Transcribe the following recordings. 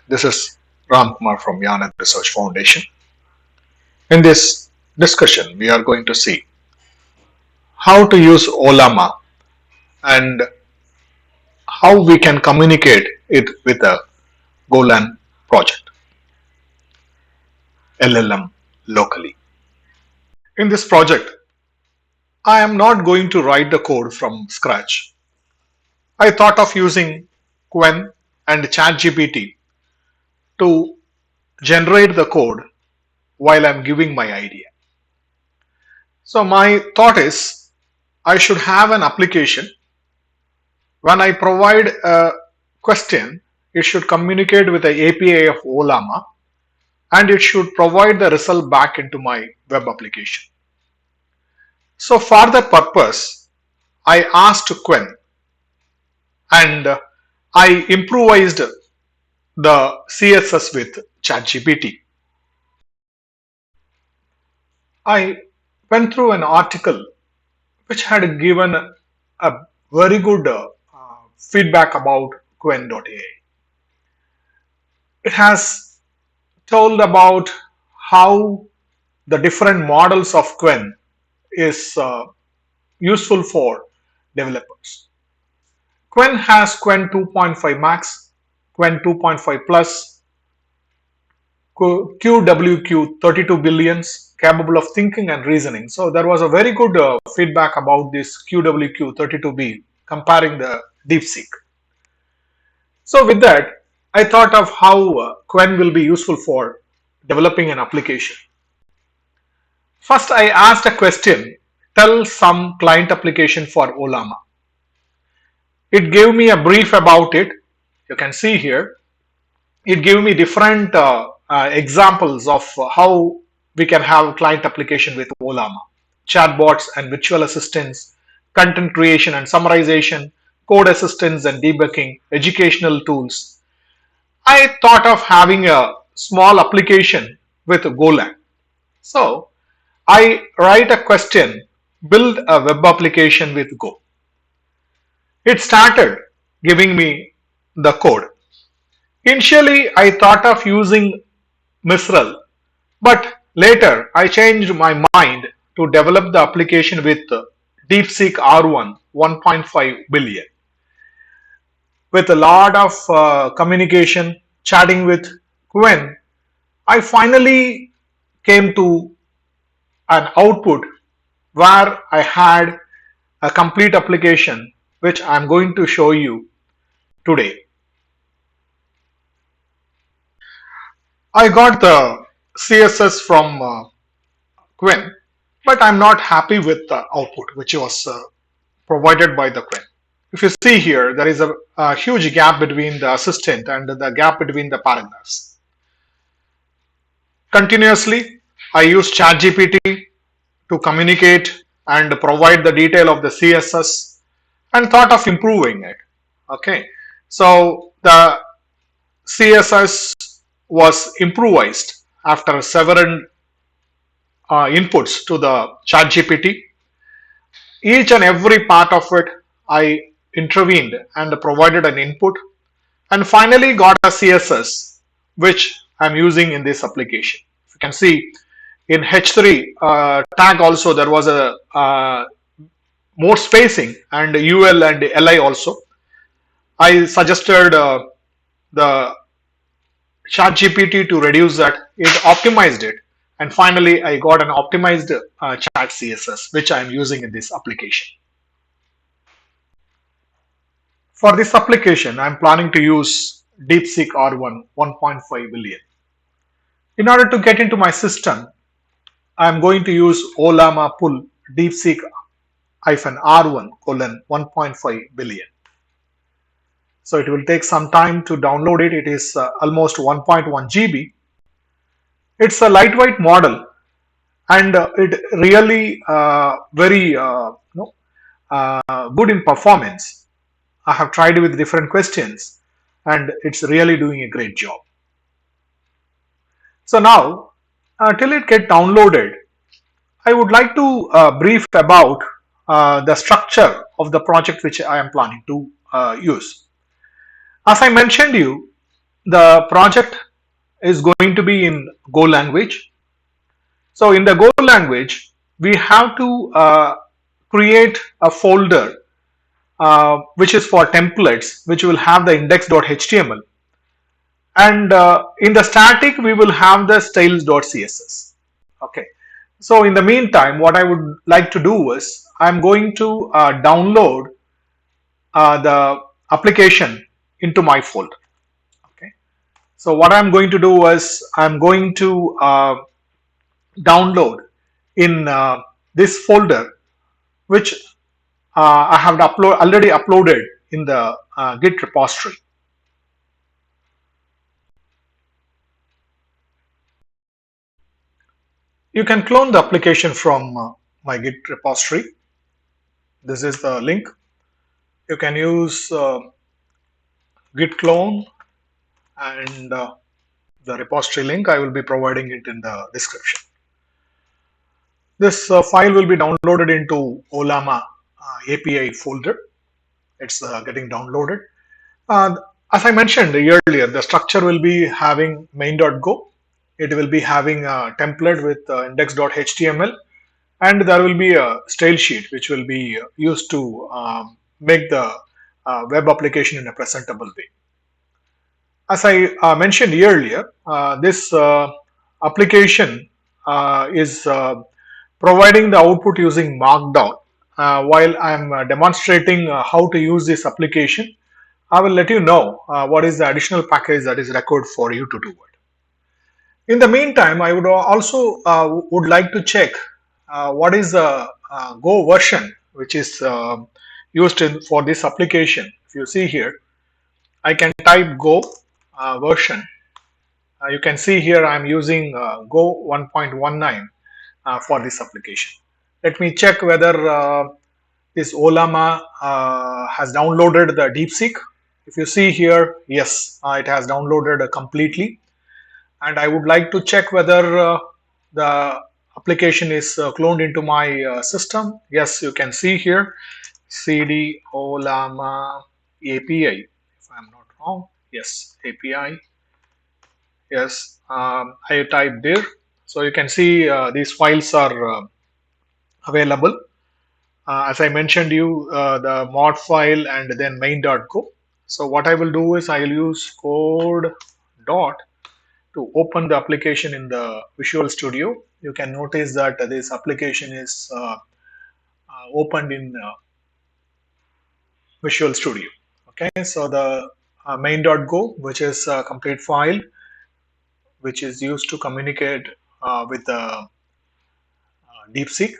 This is Ram Kumar from Yanad Research Foundation. In this discussion, we are going to see how to use ollama and how we can communicate it with a Golan project, LLM Locally. In this project, I am not going to write the code from scratch. I thought of using QWEN and ChatGPT to generate the code while I'm giving my idea. So my thought is I should have an application. When I provide a question, it should communicate with the API of ollama and it should provide the result back into my web application. So for that purpose, I asked QWEN and I improvised the CSS with ChatGPT. I went through an article which had given a very good feedback about QWEN.ai. It has told about how the different models of QWEN is useful for developers. QWEN has QWEN 2.5 Max, QWEN 2.5 Plus, QWQ 32 billions, capable of thinking and reasoning. So there was a very good feedback about this QWQ 32B comparing the DeepSeek. So with that, I thought of how QWEN will be useful for developing an application. First, I asked a question, tell some client application for ollama. It gave me a brief about it. You can see here. It gave me different examples of how we can have client application with ollama. Chatbots and virtual assistants, content creation and summarization, code assistance and debugging, educational tools. I thought of having a small application with Golang. So I write a question, build a web application with Go. It started giving me the code. Initially, I thought of using Mistral, but later I changed my mind to develop the application with DeepSeek R1 1.5 billion. With a lot of communication, chatting with QWEN, I finally came to an output where I had a complete application which I'm going to show you today. I got the CSS from QWEN, but I'm not happy with the output which was provided by the QWEN. If you see here, there is a huge gap between the assistant and the gap between the paragraphs. Continuously, I use ChatGPT to communicate and provide the detail of the CSS and thought of improving it. Okay, so the CSS was improvised after several inputs to the ChatGPT. Each and every part of it I intervened and provided an input and finally got a CSS which I'm using in this application. You can see in H3 tag also there was a more spacing and UL and LI also. I suggested the ChatGPT to reduce that. It optimized it and finally I got an optimized chat CSS which I am using in this application. For this application, I am planning to use DeepSeek R1 1.5 billion. In order to get into my system, I am going to use ollama pull DeepSeek-R1 1.5 billion. So it will take some time to download it. It is almost 1.1 GB. It's a lightweight model and it really very good in performance. I have tried it with different questions and it's really doing a great job. So now, till it get downloaded, I would like to brief about the structure of the project which I am planning to use. As I mentioned you, The project is going to be in Go language. So in the Go language, we have to create a folder which is for templates, which will have the index.html. And in the static, we will have the styles.css. Okay. So in the meantime, what I would like to do is I'm going to download the application into my folder. Okay. So what I'm going to do is I'm going to download in this folder, which I have already uploaded in the Git repository. You can clone the application from my Git repository. This is the link. You can use git clone and the repository link. I will be providing it in the description. This file will be downloaded into ollama API folder. It's getting downloaded. Uh, as I mentioned earlier, the structure will be having main.go. It will be having a template with index.html, and there will be a style sheet which will be used to make the web application in a presentable way. As I mentioned earlier, this application is providing the output using Markdown. While I'm demonstrating how to use this application, I will let you know what is the additional package that is required for you to do it. In the meantime, I would also would like to check what is the Go version which is used for this application. If you see here, I can type Go version. You can see here I am using Go 1.19 for this application. Let me check whether this ollama has downloaded the DeepSeek. If you see here, yes, it has downloaded completely. And I would like to check whether the application is cloned into my system. Yes, you can see here cd ollama API, if I'm not wrong. Yes, API. Yes, I typed there. So you can see these files are available. As I mentioned you, the mod file and then main.go. So what I will do is I will use code dot to open the application in the Visual Studio. You can notice that this application is opened in Visual Studio. Okay, so the main.go, which is a complete file, which is used to communicate with the DeepSeek,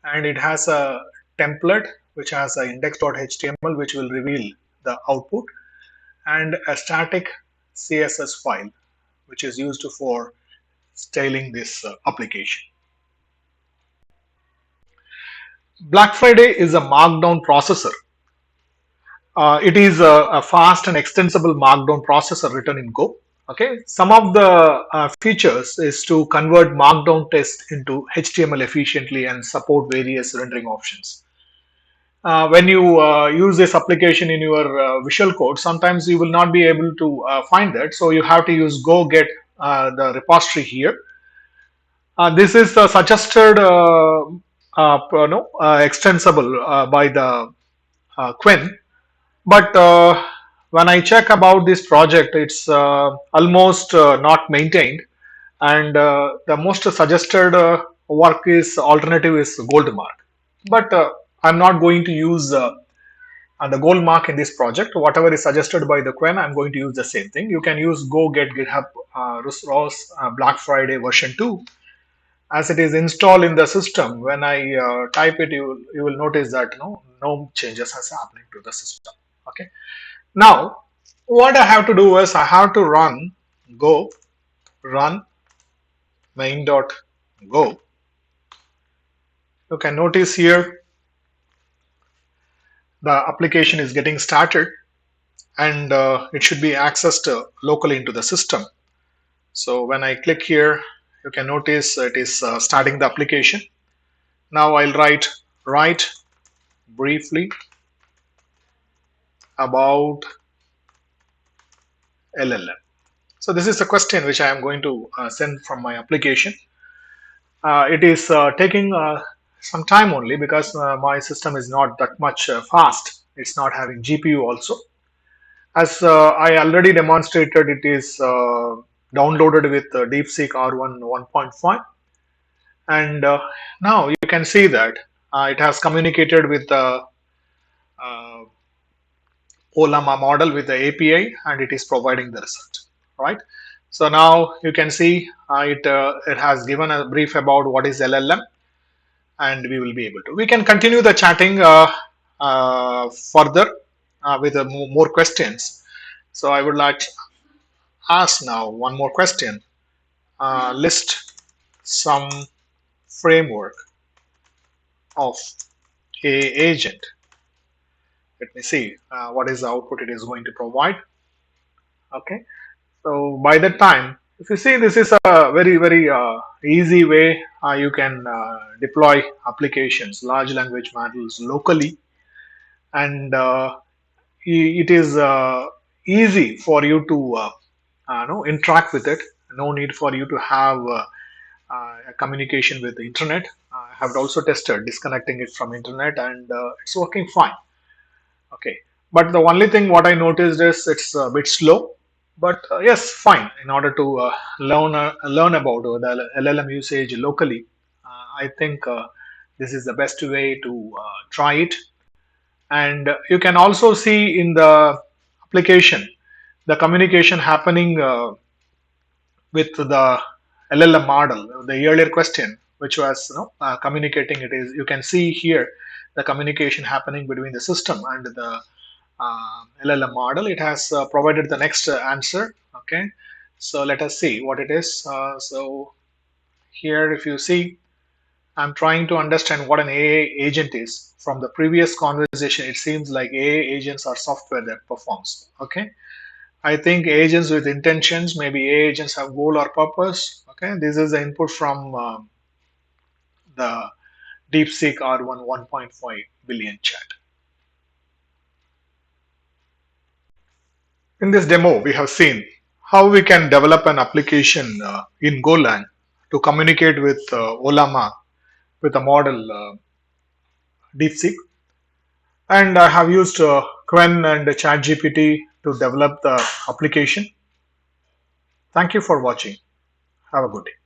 and it has a template which has a index.html which will reveal the output, and a static CSS file which is used for styling this application. Black Friday is a markdown processor. It is a fast and extensible markdown processor written in Go. Okay, some of the features is to convert markdown text into HTML efficiently and support various rendering options. When you use this application in your visual code, sometimes you will not be able to find that, so you have to use go get the repository here. This is suggested extensible by the QWEN, but when I check about this project, it's almost not maintained, and the most suggested work is alternative is gold mark. But I'm not going to use the gold mark in this project. Whatever is suggested by the QWEN, I'm going to use the same thing. You can use go get GitHub ROS Black Friday version 2. As it is installed in the system, when I type it, you will notice that no changes has happening to the system. Okay. Now, what I have to do is I have to run go run main.go. You can notice here the application is getting started, and it should be accessed locally into the system. So when I click here, you can notice it is starting the application. Now I'll write briefly about LLM. So this is a question which I am going to send from my application. It is taking some time only because my system is not that much fast. It's not having GPU also. As I already demonstrated, it is downloaded with DeepSeek R1 1.5, and now you can see that it has communicated with the uh, ollama model with the API, and it is providing the result. Right. So now you can see it has given a brief about what is LLM, and we will be able to. We can continue the chatting further with more questions. So I would like to ask now one more question. List some framework of a agent. Let me see what is the output it is going to provide. Okay. So by that time, if you see, this is a very easy way you can deploy applications, large language models locally, and it is easy for you to interact with it. No need for you to have a communication with the internet. I have also tested disconnecting it from internet, and it's working fine. Okay, but the only thing what I noticed is it's a bit slow. But yes, fine. In order to learn about the LLM usage locally, I think this is the best way to try it. And you can also see in the application the communication happening with the LLM model. The earlier question, which was communicating, it is, you can see here the communication happening between the system and the LLM model. It has provided the next answer. Okay, so let us see what it is. So here, if you see, I'm trying to understand what an AA agent is. From the previous conversation, it seems like AA agents are software that performs. Okay, I think agents with intentions, maybe AI agents have goal or purpose. Okay, this is the input from the DeepSeek R1 1.5 billion chat. In this demo, we have seen how we can develop an application in Golang to communicate with ollama with a model DeepSeek. And I have used QWEN and ChatGPT to develop the application. Thank you for watching. Have a good day.